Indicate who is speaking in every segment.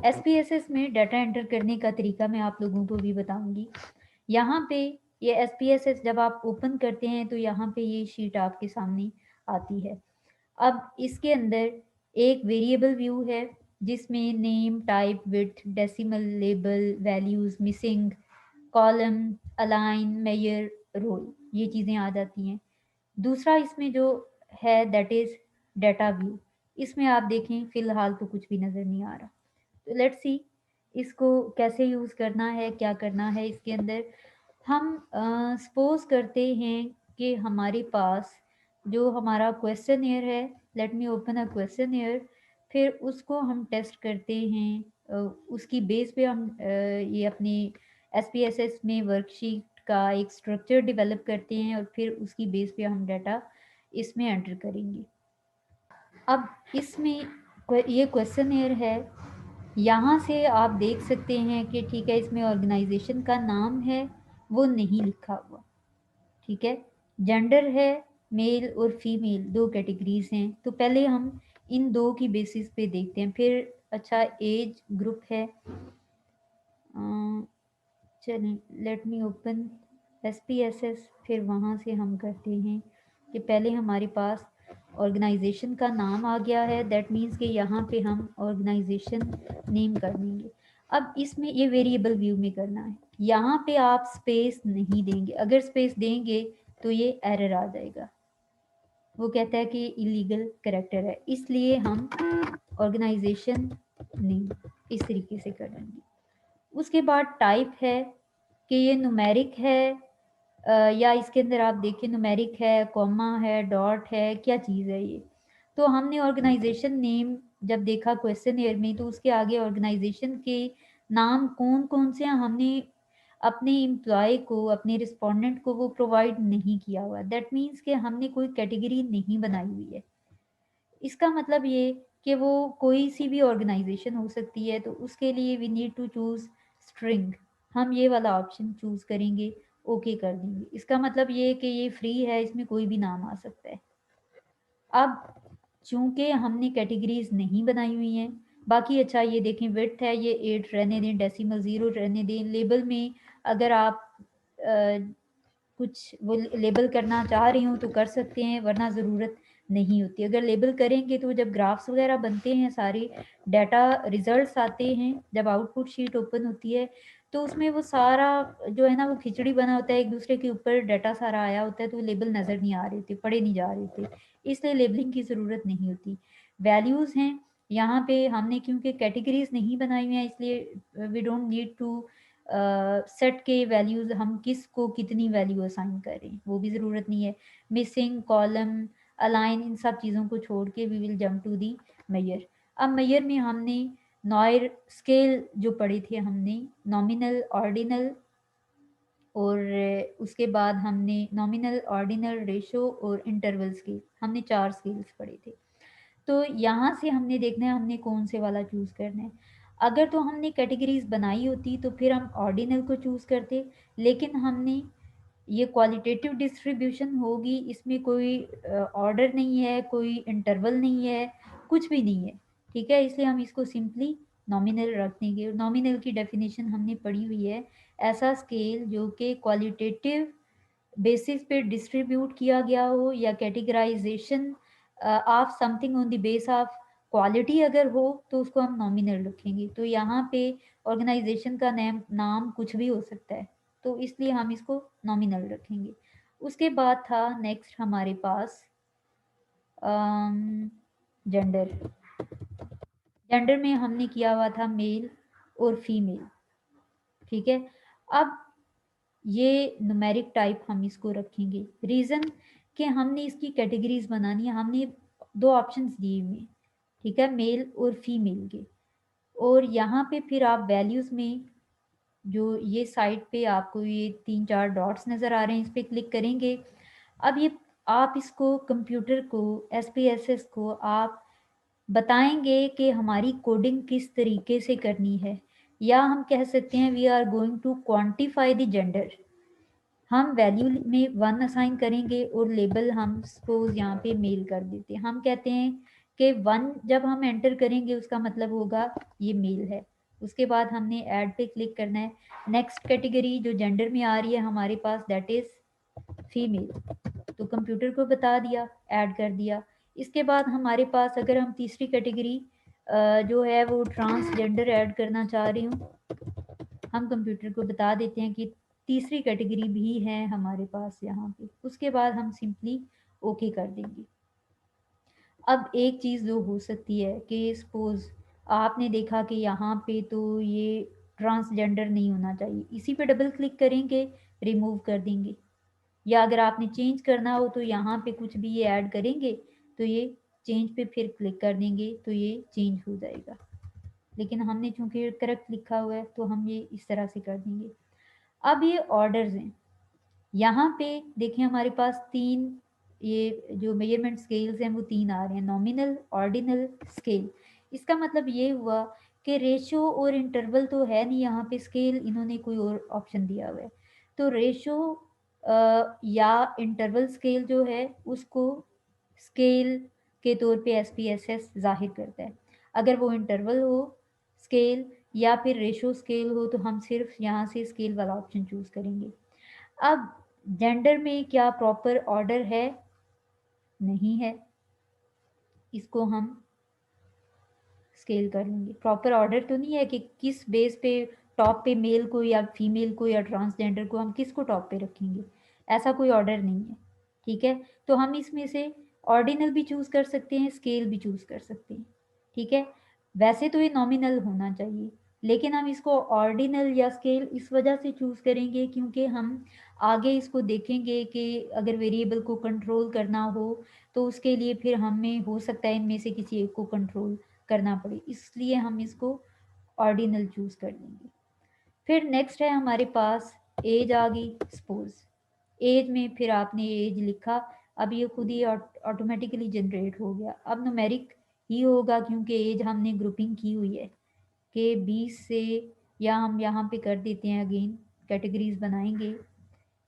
Speaker 1: SPSS में data enter करने का तरीका मैं आप लोगों को भी बताऊंगी। यहाँ पे ये SPSS जब आप ओपन करते हैं तो यहाँ पे ये शीट आपके सामने आती है। अब इसके अंदर एक वेरिएबल व्यू है जिसमें name, type, width, decimal, label, values, missing, column, align, measure, role, ये चीज़ें आ जाती हैं। दूसरा इसमें जो है दैट इज डाटा व्यू। इसमें आप देखें फिलहाल तो कुछ भी नज़र नहीं आ रहा। तो लेट्स सी इसको कैसे यूज़ करना है, क्या करना है इसके अंदर। हम सपोज करते हैं कि हमारे पास जो हमारा क्वेश्चन है, let me open a question, फिर उसको हम टेस्ट करते हैं। उसकी बेस पे हम ये अपनी SPSS में वर्कशीट का एक स्ट्रक्चर डेवलप करते हैं और फिर उसकी बेस पे हम डाटा इसमें एंटर करेंगे। अब इसमें ये क्वेश्चन है, यहाँ से आप देख सकते हैं कि ठीक है इसमें ऑर्गेनाइजेशन का नाम है वो नहीं लिखा हुआ। ठीक है, जेंडर है, मेल और फीमेल दो कैटेगरीज हैं। तो पहले हम इन दो की बेसिस पे देखते हैं। फिर अच्छा एज ग्रुप है। चलिए लेट मी ओपन SPSS, फिर वहाँ से हम करते हैं कि पहले हमारे पास ऑर्गेनाइजेशन का नाम आ गया है, दैट मीन्स कि यहाँ पे हम ऑर्गेनाइजेशन नेम कर देंगे। अब इसमें ये वेरिएबल व्यू में करना है। यहाँ पे आप स्पेस नहीं देंगे, अगर स्पेस देंगे तो ये एरर आ जाएगा, वो कहता है कि इलीगल कैरेक्टर है, इसलिए हम ऑर्गेनाइजेशन नेम इस तरीके से कर देंगे। उसके बाद टाइप है कि ये न्यूमेरिक है या इसके अंदर आप देखिए न्यूमेरिक है, कॉमा है, डॉट है, क्या चीज़ है ये। तो हमने ऑर्गेनाइजेशन नेम जब देखा क्वेश्चन ईयर में तो उसके आगे ऑर्गेनाइजेशन के नाम कौन कौन से हैं हमने अपने एम्प्लॉय को, अपने रिस्पोंडेंट को वो प्रोवाइड नहीं किया हुआ। दैट मीन्स कि हमने कोई कैटेगरी नहीं बनाई हुई है। इसका मतलब ये कि वो कोई सी भी ऑर्गेनाइजेशन हो सकती है, तो उसके लिए we need to choose string. हम ये वाला ऑप्शन चूज करेंगे, ओके कर देंगे। इसका मतलब ये कि ये फ्री है, इसमें कोई भी नाम आ सकता है। अब चूंकि हमने कैटेगरीज नहीं बनाई हुई हैं, बाकी अच्छा ये देखें विड्थ है, ये 8 रहने दें, डेसिमल 0 रहने दें। लेबल में अगर आप कुछ वो लेबल करना चाह रही हूँ तो कर सकते हैं, वरना ज़रूरत नहीं होती। अगर लेबल करेंगे तो जब ग्राफ्स वगैरह बनते हैं, सारे डाटा रिजल्ट्स आते हैं, जब आउटपुट शीट ओपन होती है तो उसमें वो सारा जो है ना वो खिचड़ी बना होता है, एक दूसरे के ऊपर डाटा सारा आया होता है, तो लेबल नज़र नहीं आ रहे थे, पढ़े नहीं जा रहे थे, इसलिए लेबलिंग की ज़रूरत नहीं होती। वैल्यूज़ हैं यहाँ पे हमने क्योंकि कैटेगरीज नहीं बनाई हुई हैं, इसलिए we don't need to set के वैल्यूज हम किसको कितनी वैल्यू असाइन करें, वो भी ज़रूरत नहीं है। मिसिंग, कॉलम, अलाइन, इन सब चीज़ों को छोड़ के we will jump to the measure. अब मेजर में हमने नॉयर स्केल जो पढ़े थे हमने, नॉमिनल, ऑर्डिनल और उसके बाद हमने नॉमिनल, ऑर्डिनल, रेशो और इंटरवल स्केल, हमने 4 स्केल्स पढ़े थे। तो यहाँ से हमने देखना है हमने कौन से वाला चूज़ करना है। अगर तो हमने कैटेगरीज बनाई होती तो फिर हम ऑर्डिनल को चूज़ करते, लेकिन हमने ये क्वालिटेटिव डिस्ट्रीब्यूशन होगी, इसमें कोई ऑर्डर नहीं है, कोई इंटरवल नहीं है, कुछ भी नहीं है। ठीक है, इसलिए हम इसको सिंपली नॉमिनल रख देंगे। नॉमिनल की डेफिनेशन हमने पढ़ी हुई है, ऐसा स्केल जो कि क्वालिटेटिव बेसिस पे डिस्ट्रीब्यूट किया गया हो, या categorization of something on the base of quality अगर हो तो उसको हम नॉमिनल रखेंगे। तो यहाँ पे ऑर्गेनाइजेशन का नाम कुछ भी हो सकता है, तो इसलिए हम इसको नॉमिनल रखेंगे। उसके बाद था नेक्स्ट हमारे पास जेंडर। जेंडर में हमने किया हुआ था मेल और फीमेल। ठीक है, अब ये न्यूमेरिक टाइप हम इसको रखेंगे। रीज़न कि हमने इसकी कैटेगरीज बनानी है, हमने दो ऑप्शंस दिए हुए हैं, ठीक है, मेल और फीमेल के। और यहाँ पे फिर आप वैल्यूज़ में जो ये साइड पे आपको ये 3-4 डॉट्स नज़र आ रहे हैं, इस पर क्लिक करेंगे। अब ये आप इसको कंप्यूटर को, SPSS को आप बताएंगे कि हमारी कोडिंग किस तरीके से करनी है, या हम कह सकते हैं we are going to quantify the gender. हम वैल्यू में 1 असाइन करेंगे और लेबल हम सपोज यहाँ पे मेल कर देते हैं। हम कहते हैं कि 1 जब हम एंटर करेंगे उसका मतलब होगा ये मेल है, उसके बाद हमने ऐड पे क्लिक करना है। नेक्स्ट कैटेगरी जो जेंडर में आ रही है हमारे पास, दैट इज़ फीमेल, तो कंप्यूटर को बता दिया, ऐड कर दिया। इसके बाद हमारे पास अगर हम तीसरी कैटेगरी जो है वो ट्रांसजेंडर ऐड करना चाह रही हूँ, हम कंप्यूटर को बता देते हैं कि तीसरी कैटेगरी भी है हमारे पास यहाँ पे। उसके बाद हम सिंपली ओके कर देंगे। अब एक चीज़ जो हो सकती है कि सपोज़ आपने देखा कि यहाँ पे तो ये ट्रांसजेंडर नहीं होना चाहिए, इसी पे डबल क्लिक करेंगे, रिमूव कर देंगे। या अगर आपने चेंज करना हो तो यहाँ पे कुछ भी ये ऐड करेंगे तो ये चेंज पे फिर क्लिक कर देंगे तो ये चेंज हो जाएगा। लेकिन हमने चूंकि करेक्ट लिखा हुआ है तो हम ये इस तरह से कर देंगे। अब ये ऑर्डर्स हैं, यहाँ पे देखिए हमारे पास तीन ये जो मेजरमेंट स्केल्स हैं वो तीन आ रहे हैं, नॉमिनल, ऑर्डिनल, स्केल। इसका मतलब ये हुआ कि रेशो और इंटरवल तो है नहीं यहाँ पे, स्केल इन्होंने कोई और ऑप्शन दिया हुआ है। तो रेशो या इंटरवल स्केल जो है उसको स्केल के तौर पे SPSS जाहिर करता है। अगर वो इंटरवल हो स्केल या फिर रेशो स्केल हो तो हम सिर्फ यहाँ से स्केल वाला ऑप्शन चूज करेंगे। अब जेंडर में क्या प्रॉपर ऑर्डर है? नहीं है, इसको हम स्केल कर लेंगे। प्रॉपर ऑर्डर तो नहीं है कि किस बेस पे टॉप पे मेल को या फीमेल को या ट्रांसजेंडर को हम किसको टॉप पे रखेंगे, ऐसा कोई ऑर्डर नहीं है। ठीक है, तो हम इसमें से ऑर्डिनल भी चूज कर सकते हैं, स्केल भी चूज कर सकते हैं। ठीक है, वैसे तो ये नॉमिनल होना चाहिए, लेकिन हम इसको ऑर्डिनल या स्केल इस वजह से चूज करेंगे क्योंकि हम आगे इसको देखेंगे कि अगर वेरिएबल को कंट्रोल करना हो तो उसके लिए फिर हमें हो सकता है इनमें से किसी एक को कंट्रोल करना पड़े, इसलिए हम इसको ऑर्डिनल चूज कर लेंगे। फिर नेक्स्ट है हमारे पास एज आ गई। सपोज एज में फिर आपने एज लिखा, अब ये खुद ही ऑटोमेटिकली जनरेट हो गया। अब न्यूमेरिक ही होगा क्योंकि एज हमने ग्रुपिंग की हुई है कि 20 से, या हम यहाँ पे कर देते हैं अगेन कैटेगरीज बनाएंगे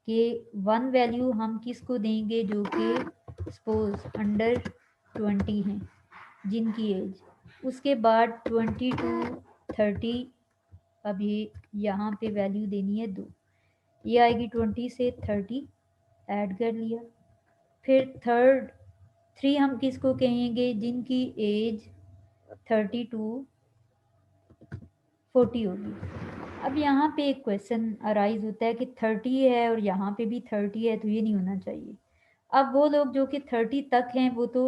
Speaker 1: कि 1 वैल्यू हम किसको देंगे जो कि सपोज अंडर 20 हैं जिनकी एज, उसके बाद 20 to 30, अब ये यहाँ पे वैल्यू देनी है 2, ये आएगी 20 से 30, ऐड कर लिया। फिर थर्ड 3 हम किसको कहेंगे जिनकी एज 30 to 40 होगी। अब यहाँ पे एक क्वेश्चन अराइज होता है कि 30 है और यहाँ पे भी 30 है तो ये नहीं होना चाहिए। अब वो लोग जो कि 30 तक हैं वो तो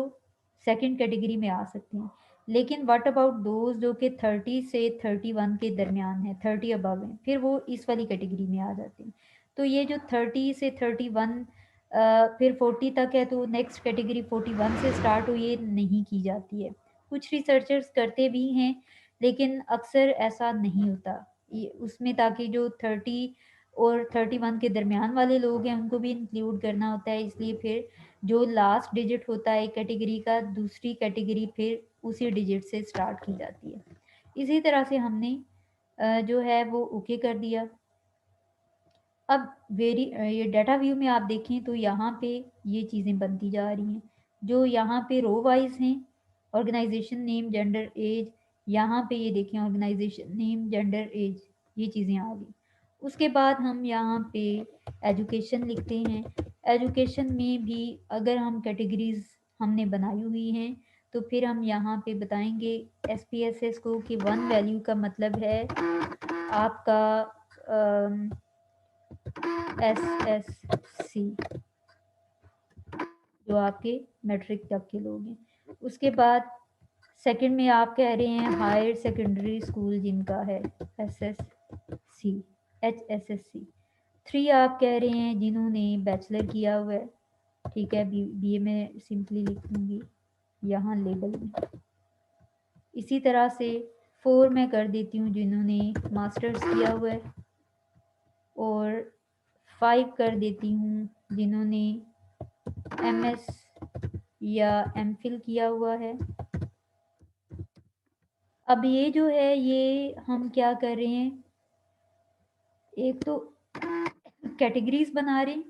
Speaker 1: सेकंड कैटेगरी में आ सकते हैं, लेकिन व्हाट अबाउट दोज जो कि 30 से 31 के दरमियान है, 30 अबव हैं, फिर वो इस वाली कैटेगरी में आ जाते हैं। तो ये जो 30 से 31 फिर 40 तक है तो नेक्स्ट कैटेगरी 41 से स्टार्ट हुई, ये नहीं की जाती है। कुछ रिसर्चर्स करते भी हैं लेकिन अक्सर ऐसा नहीं होता ये उसमें, ताकि जो 30 और 31 के दरमियान वाले लोग हैं उनको भी इंक्लूड करना होता है, इसलिए फिर जो लास्ट डिजिट होता है एक कैटेगरी का, दूसरी कैटेगरी फिर उसी डिजिट से स्टार्ट की जाती है। इसी तरह से हमने जो है वो ओके कर दिया। अब ये डाटा व्यू में आप देखें तो यहाँ पे ये चीज़ें बनती जा रही हैं, जो यहाँ पे रो वाइज हैं, ऑर्गेनाइजेशन नेम, जेंडर, एज। यहाँ पे ये देखें ऑर्गेनाइजेशन नेम, जेंडर, एज, ये चीज़ें आ गई। उसके बाद हम यहाँ पे एजुकेशन लिखते हैं। एजुकेशन में भी अगर हम कैटेगरीज हमने बनाई हुई हैं तो फिर हम यहाँ पे बताएंगे SPSS को कि 1 वैल्यू का मतलब है आपका SSC, जो आपके मैट्रिक तक के लोग हैं। उसके बाद सेकंड में आप कह रहे हैं हायर सेकेंडरी स्कूल जिनका है SSC, HSSC। 3 आप कह रहे हैं जिन्होंने बैचलर किया हुआ है। ठीक है, BA में सिंपली लिख दूंगी यहाँ लेबल में। इसी तरह से 4 मैं कर देती हूँ जिन्होंने मास्टर्स किया हुआ है, और 5 कर देती हूँ जिन्होंने MS या MPhil किया हुआ है। अब ये जो है ये हम क्या कर रहे हैं, एक तो कैटेगरीज बना रहे हैं,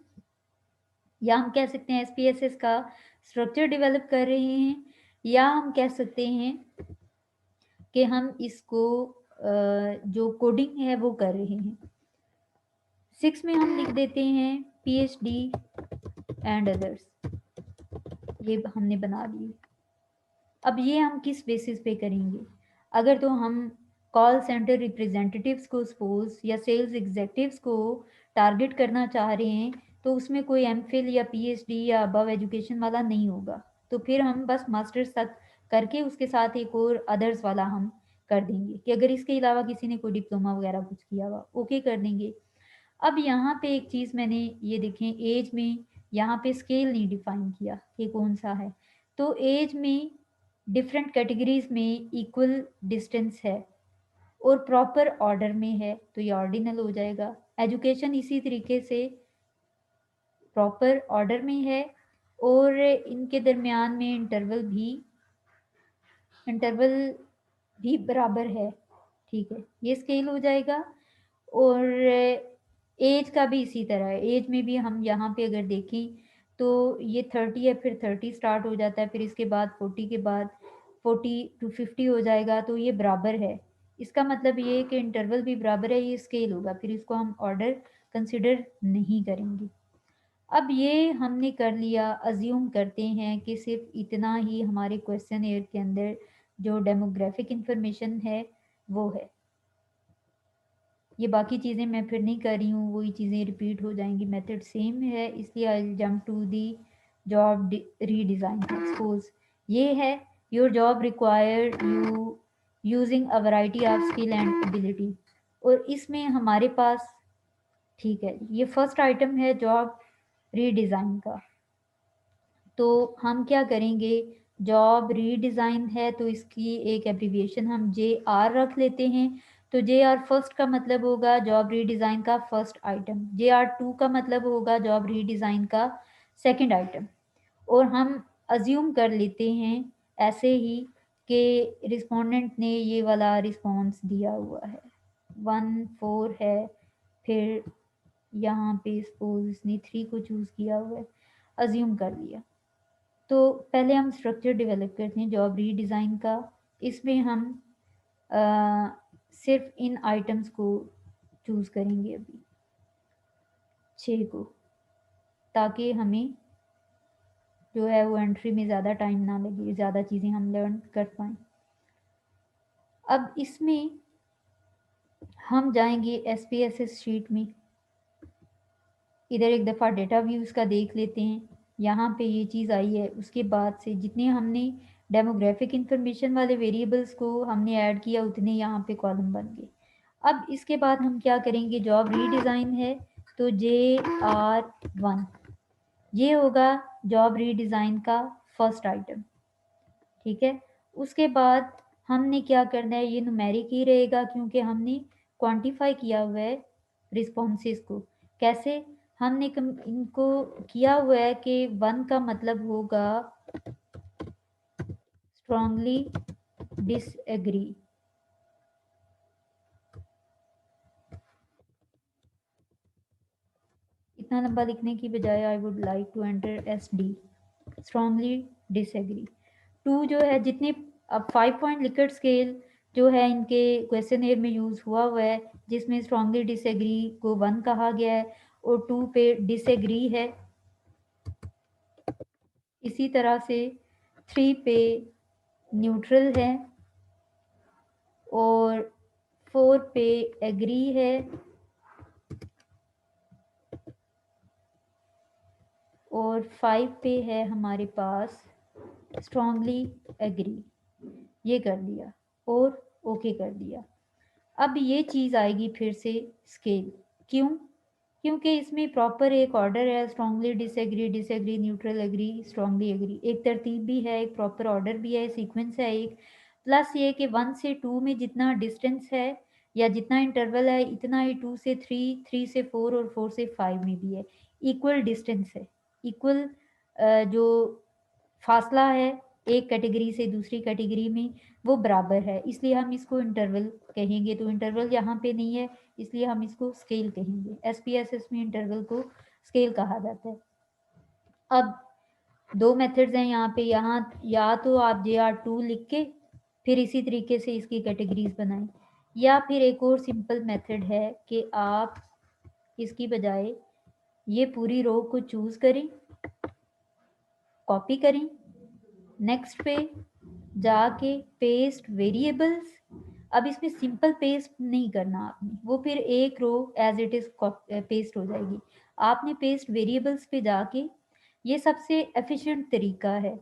Speaker 1: या हम कह सकते हैं SPSS का स्ट्रक्चर डेवलप कर रहे हैं, या हम कह सकते हैं कि हम इसको जो कोडिंग है वो कर रहे हैं। 6 में हम लिख देते हैं PhD एंड अदर्स, ये हमने बना लिए। अब ये हम किस बेसिस पे करेंगे? अगर तो हम कॉल सेंटर रिप्रेजेंटेटिव्स को सपोज या सेल्स एग्जेक्टिव्स को टारगेट करना चाह रहे हैं, तो उसमें कोई एमफिल या पीएचडी या अबव एजुकेशन वाला नहीं होगा, तो फिर हम बस मास्टर्स तक करके उसके साथ एक और अदर्स वाला हम कर देंगे कि अगर इसके अलावा किसी ने कोई डिप्लोमा वगैरह कुछ किया हुआ ओके कर देंगे। अब यहाँ पे एक चीज़ मैंने ये देखें, एज में यहाँ पे स्केल नहीं डिफाइन किया कि कौन सा है, तो एज में डिफरेंट कैटेगरीज में इक्वल डिस्टेंस है और प्रॉपर ऑर्डर में है, तो ये ऑर्डिनल हो जाएगा। एजुकेशन इसी तरीके से प्रॉपर ऑर्डर में है और इनके दरमियान में इंटरवल भी बराबर है, ठीक है, ये स्केल हो जाएगा। और एज का भी इसी तरह है, एज में भी हम यहाँ पे अगर देखें तो ये 30 है, फिर 30 स्टार्ट हो जाता है, फिर इसके बाद 40 के बाद 40 to 50 हो जाएगा, तो ये बराबर है। इसका मतलब ये है कि इंटरवल भी बराबर है, ये स्केल होगा, फिर इसको हम ऑर्डर कंसिडर नहीं करेंगे। अब ये हमने कर लिया, अज्यूम करते हैं कि सिर्फ इतना ही हमारे क्वेश्चन एयर के अंदर जो डेमोग्राफिक इंफॉर्मेशन है वो है। ये बाकी चीज़ें मैं फिर नहीं कर रही हूँ, वही चीज़ें रिपीट हो जाएंगी, मेथड सेम है, इसलिए I jump to the job redesign. Suppose ये है, your job require you using a variety of skill and ability, और इसमें हमारे पास, ठीक है, ये फर्स्ट आइटम है जॉब रीडिज़ाइन का, तो हम क्या करेंगे, जॉब रीडिज़ाइन है तो इसकी एक एब्रीविएशन हम JR रख लेते हैं। तो JR फर्स्ट का मतलब होगा जॉब रीडिज़ाइन का फर्स्ट आइटम, JR2 का मतलब होगा जॉब रीडिज़ाइन का सेकंड आइटम। और हम अज्यूम कर लेते हैं ऐसे ही कि रिस्पोंडेंट ने ये वाला रिस्पॉन्स दिया हुआ है, 1 4 है, फिर यहाँ पे सपोज इसने 3 को चूज़ किया हुआ है, अज्यूम कर लिया। तो पहले हम स्ट्रक्चर डेवलप करते हैं जॉब रीडिज़ाइन का, इसमें हम सिर्फ इन आइटम्स को चूज़ करेंगे अभी 6 को, ताकि हमें जो है वो एंट्री में ज़्यादा टाइम ना लगे, ज़्यादा चीज़ें हम लर्न कर पाएँ। अब इसमें हम जाएंगे SPSS शीट में, इधर एक दफ़ा डेटा व्यूज़ का देख लेते हैं, यहाँ पे ये चीज़ आई है, उसके बाद से जितने हमने डेमोग्राफिक इंफॉर्मेशन वाले वेरिएबल्स को हमने ऐड किया उतने यहाँ पे कॉलम बन गए। अब इसके बाद हम क्या करेंगे, जॉब रीडिज़ाइन है तो JR1 ये होगा जॉब रीडिज़ाइन का फर्स्ट आइटम, ठीक है। उसके बाद हमने क्या करना है, ये न्यूमेरिक ही रहेगा क्योंकि हमने क्वांटिफाई किया हुआ है रिस्पॉन्सेज को। कैसे हमने इनको किया हुआ है कि 1 का मतलब होगा स्ट्रांगली डिसएग्री, इतना लंबा लिखने की बजाय I would like to enter SD, strongly disagree. 2 जो है, जितने अब 5 पॉइंट लिकर्ट स्केल जो है इनके क्वेश्चन एयर में यूज़ हुआ है, जिसमें स्ट्रांगली डिसएग्री को 1 कहा गया है और 2 पे डिसएग्री है। इसी तरह से 3 पे न्यूट्रल है और 4 पे एग्री है और 5 पे है हमारे पास स्ट्रांगली एग्री, ये कर दिया और ओके कर दिया। अब ये चीज़ आएगी फिर से स्केल, क्यों? क्योंकि इसमें प्रॉपर एक ऑर्डर है, strongly disagree, disagree, neutral agree, strongly agree, एक तरतीब भी है, एक प्रॉपर ऑर्डर भी है, सीक्वेंस है एक, प्लस ये कि 1 से 2 में जितना डिस्टेंस है या जितना इंटरवल है इतना ही 2 से 3, 3 से 4 और 4 से 5 में भी है, इक्वल डिस्टेंस है, इक्वल जो फासला है एक कैटेगरी से दूसरी कैटेगरी में वो बराबर है, इसलिए हम इसको इंटरवल कहेंगे। तो इंटरवल यहाँ पे नहीं है इसलिए हम इसको स्केल कहेंगे, SPSS में इंटरवल को स्केल कहा जाता है। अब 2 मेथड्स हैं यहाँ पे, यहाँ या तो आप JR2 लिख के फिर इसी तरीके से इसकी कैटेगरीज बनाएं, या फिर एक और सिंपल मेथड है कि आप इसकी बजाय ये पूरी रो को चूज़ करें, कॉपी करें, नेक्स्ट पे जाके पेस्ट वेरिएबल्स। अब इसमें सिंपल पेस्ट नहीं करना आपने, वो फिर एक रो एज इट इज़ पेस्ट हो जाएगी। आपने पेस्ट वेरिएबल्स पे जाके, ये सबसे एफिशिएंट तरीका है।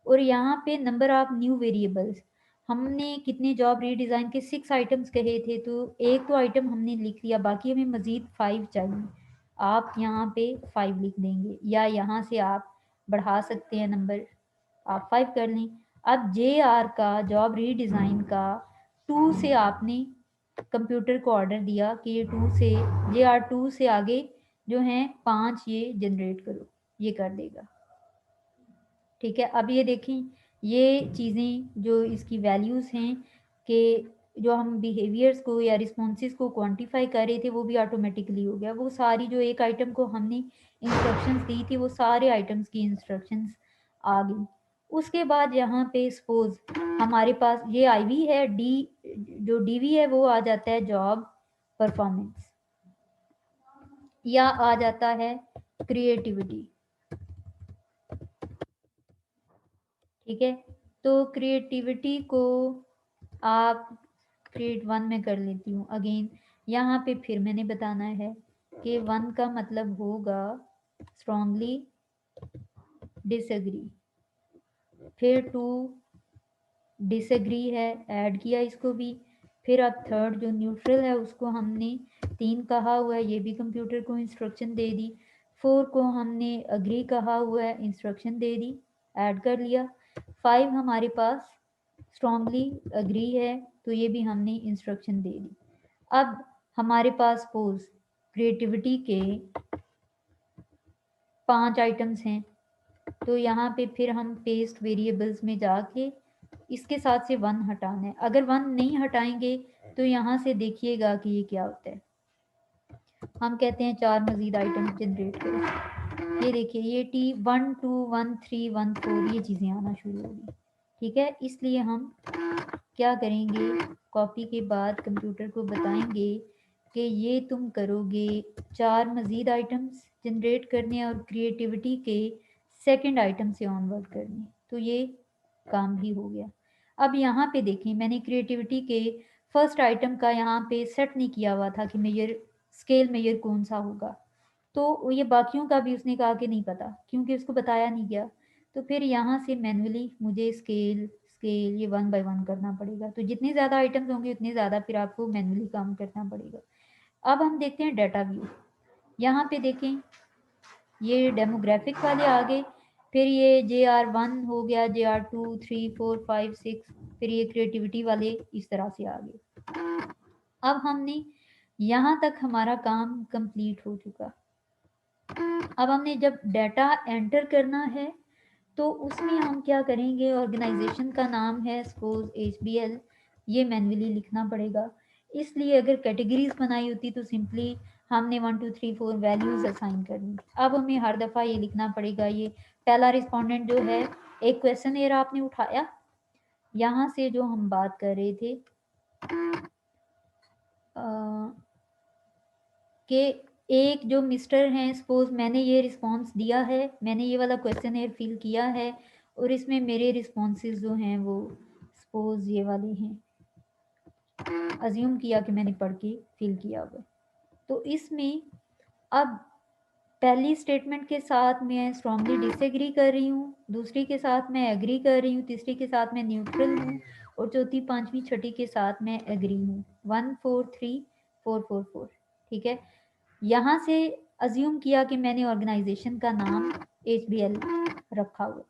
Speaker 1: और यहाँ पे नंबर ऑफ न्यू वेरिएबल्स, हमने कितने जॉब रीडिज़ाइन के 6 आइटम्स कहे थे, तो एक तो आइटम हमने लिख लिया, बाकी हमें मज़ीद 5 चाहिए। आप यहाँ पे 5 लिख देंगे, या यहाँ से आप बढ़ा सकते हैं नंबर, आप 5 कर लें। अब जे आर का जॉब रीडिज़ाइन का 2 से आपने कंप्यूटर को ऑर्डर दिया कि ये 2 से, जे आर 2 से आगे जो हैं 5 ये जनरेट करो, ये कर देगा। ठीक है, अब ये देखें, ये चीज़ें जो इसकी वैल्यूज़ हैं कि जो हम बिहेवियर्स को या रिस्पॉन्सेज को क्वांटिफाई कर रहे थे वो भी ऑटोमेटिकली हो गया। वो सारी जो एक आइटम को हमने इंस्ट्रक्शंस दी थी वो सारे आइटम्स की इंस्ट्रक्शंस आ गई। उसके बाद यहाँ पे सपोज हमारे पास ये आईवी है, डी जो डीवी है वो आ जाता है जॉब परफॉर्मेंस, या आ जाता है क्रिएटिविटी। ठीक है, तो क्रिएटिविटी को आप क्रिएट 1 में कर लेती हूँ। अगेन यहाँ पे फिर मैंने बताना है कि 1 का मतलब होगा स्ट्रांगली डिसएग्री, फिर 2 डिसएग्री है, ऐड किया इसको भी। फिर अब थर्ड जो न्यूट्रल है उसको हमने 3 कहा हुआ है, ये भी कंप्यूटर को इंस्ट्रक्शन दे दी। 4 को हमने अग्री कहा हुआ है, इंस्ट्रक्शन दे दी, ऐड कर लिया। 5 हमारे पास स्ट्रांगली अग्री है, तो ये भी हमने इंस्ट्रक्शन दे दी। अब हमारे पास सपोज क्रिएटिविटी के 5 आइटम्स हैं, तो यहाँ पे फिर हम पेस्ट वेरिएबल्स में जाके इसके साथ से 1 हटाना है। अगर 1 नहीं हटाएंगे तो यहाँ से देखिएगा कि ये क्या होता है। हम कहते हैं 4 मज़ीद आइटम जनरेट करें, ये देखिए ये टी 1 2 1 3 1 4 ये चीज़ें आना शुरू होगी। ठीक है, इसलिए हम क्या करेंगे, कॉपी के बाद कंप्यूटर को बताएंगे कि ये तुम करोगे 4 मज़ीद आइटम्स जनरेट करने और क्रिएटिविटी के सेकंड आइटम से ऑनवर्ड करने, तो ये काम भी हो गया। अब यहाँ पे देखें, मैंने क्रिएटिविटी के फर्स्ट आइटम का यहाँ पे सेट नहीं किया हुआ था कि मेजर स्केल मेजर कौन सा होगा, तो ये बाकियों का भी उसने कहा कि नहीं पता, क्योंकि उसको बताया नहीं गया। तो फिर यहाँ से मैनुअली मुझे स्केल स्केल ये 1 बाय 1 करना पड़ेगा। तो जितने ज़्यादा आइटम्स होंगे उतने ज़्यादा फिर आपको मैनुअली काम करना पड़ेगा। अब हम देखते हैं डाटा व्यू। यहाँ पे देखें, ये डेमोग्राफिक वाले आ गए, फिर ये JR1 हो गया, JR2 3 4 5 6, फिर ये क्रिएटिविटी वाले इस तरह से आ गए। अब हमने यहाँ तक हमारा काम कंप्लीट हो चुका। अब हमने जब डाटा एंटर करना है तो उसमें हम क्या करेंगे, ऑर्गेनाइजेशन का नाम है सपोज HBL, ये मैन्युअली लिखना पड़ेगा। इसलिए अगर कैटेगरीज बनाई होती तो सिंपली हमने 1 2 3 4 वैल्यूज असाइन करनी। अब हमें हर दफ़ा ये लिखना पड़ेगा। ये पहला रिस्पोंडेंट जो है, एक क्वेश्चन एयर आपने उठाया, यहाँ से जो हम बात कर रहे थे कि एक जो मिस्टर हैं, सपोज मैंने ये रिस्पॉन्स दिया है, मैंने ये वाला क्वेश्चन एयर फिल किया है और इसमें मेरे रिस्पॉन्सेज जो हैं वो सपोज ये वाले हैं, अज्यूम किया कि मैंने पढ़ के फिल किया हुआ। तो इसमें अब पहली स्टेटमेंट के साथ मैं स्ट्रांगली डिसएग्री कर रही हूँ, दूसरी के साथ मैं एग्री कर रही हूँ, तीसरी के साथ मैं न्यूट्रल हूँ और चौथी पांचवी छठी के साथ मैं एग्री हूँ। 1 4 3 4 4 4। ठीक है, यहाँ से अज्यूम किया कि मैंने ऑर्गेनाइजेशन का नाम HBL रखा हुआ।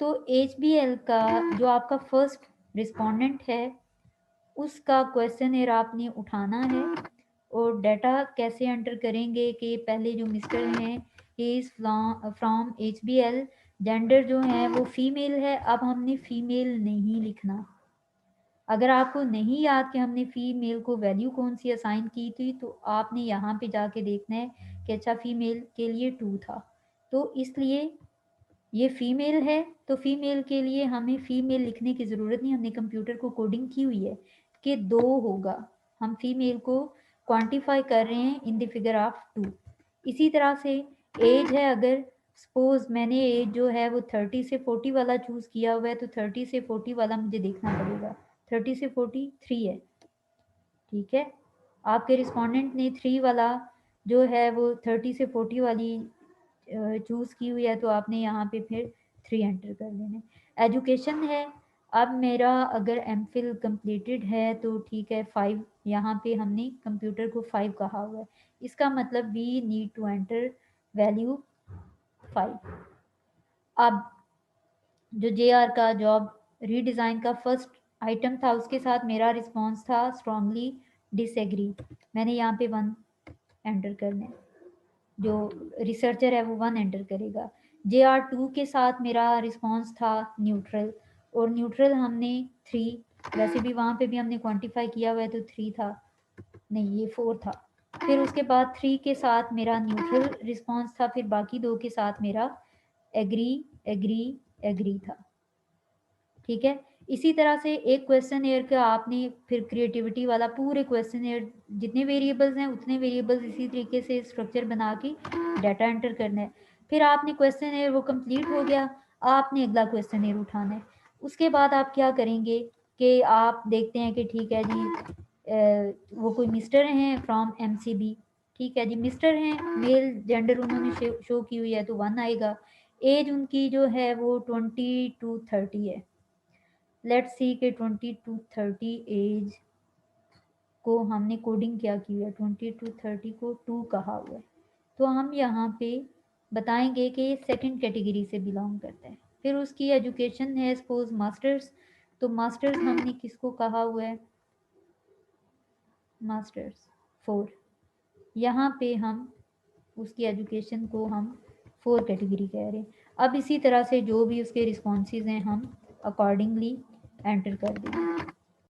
Speaker 1: तो HBL का जो आपका फर्स्ट रिस्पोंडेंट है उसका क्वेश्चन एयर आपने उठाना है और डाटा कैसे एंटर करेंगे कि पहले जो मिस्टर हैं इज फ्रॉम HBL, जेंडर जो है वो फीमेल है। अब हमने फीमेल नहीं लिखना। अगर आपको नहीं याद कि हमने फीमेल को वैल्यू कौन सी असाइन की थी तो आपने यहाँ पे जाके देखना है कि अच्छा फीमेल के लिए 2 था, तो इसलिए ये फीमेल है, तो फीमेल के लिए हमें फीमेल लिखने की ज़रूरत नहीं, हमने कंप्यूटर को कोडिंग की हुई है कि 2 होगा। हम फीमेल को क्वांटिफाई कर रहे हैं इन द फिगर ऑफ 2। इसी तरह से एज है, अगर सपोज मैंने एज जो है वो 30 से 40 वाला चूज़ किया हुआ है, तो 30 से 40 वाला मुझे देखना पड़ेगा। 30 से 40 3 है, ठीक है। आपके रिस्पोंडेंट ने 3 वाला जो है वो 30 से 40 वाली चूज़ की हुई है, तो आपने यहाँ पे फिर 3 एंटर कर देना। एजुकेशन है, अब मेरा अगर एमफिल कंप्लीटेड है तो ठीक है, 5 यहाँ पे हमने कंप्यूटर को 5 कहा हुआ है, इसका मतलब we need to enter value 5। अब जो JR का जॉब रीडिज़ाइन का फर्स्ट आइटम था, उसके साथ मेरा रिस्पॉन्स था स्ट्रांगली डिसएग्री, मैंने यहाँ पे 1 एंटर करना है। जो रिसर्चर है वो 1 एंटर करेगा। JR2 के साथ मेरा रिस्पॉन्स था न्यूट्रल, और न्यूट्रल हमने 3, वैसे भी वहाँ पे भी हमने क्वांटिफाई किया हुआ है तो 3 था, नहीं ये 4 था। फिर उसके बाद 3 के साथ मेरा न्यूट्रल रिस्पॉन्स था, फिर बाकी 2 के साथ मेरा एग्री एग्री एग्री था, ठीक है। इसी तरह से एक क्वेश्चन एयर का आपने फिर क्रिएटिविटी वाला पूरे क्वेश्चन एयर जितने वेरिएबल्स हैं उतने वेरिएबल्स इसी तरीके से स्ट्रक्चर बना के डाटा एंटर करना है। फिर आपने क्वेश्चन एयर वो कंप्लीट हो गया, आपने अगला क्वेश्चन एयर उठाना है। उसके बाद आप क्या करेंगे कि आप देखते हैं कि ठीक है जी, वो कोई मिस्टर हैं फ्रॉम MCB, ठीक है जी, मिस्टर हैं, मेल जेंडर उन्होंने शो की हुई है तो 1 आएगा। एज उनकी जो है वो 20 to 30 है। लेट्स सी के 20 to 30 एज को हमने कोडिंग क्या की है, 20 to 30 को 2 कहा हुआ है, तो हम यहाँ पे बताएंगे कि ये सेकंड कैटेगरी से बिलोंग करता है। फिर उसकी एजुकेशन है सपोज मास्टर्स, तो मास्टर्स हमने किसको कहा हुआ है, मास्टर्स 4, यहाँ पे हम उसकी एजुकेशन को हम 4 कैटेगरी कह रहे हैं। अब इसी तरह से जो भी उसके रिस्पॉन्सेज हैं हम अकॉर्डिंगली एंटर कर देंगे।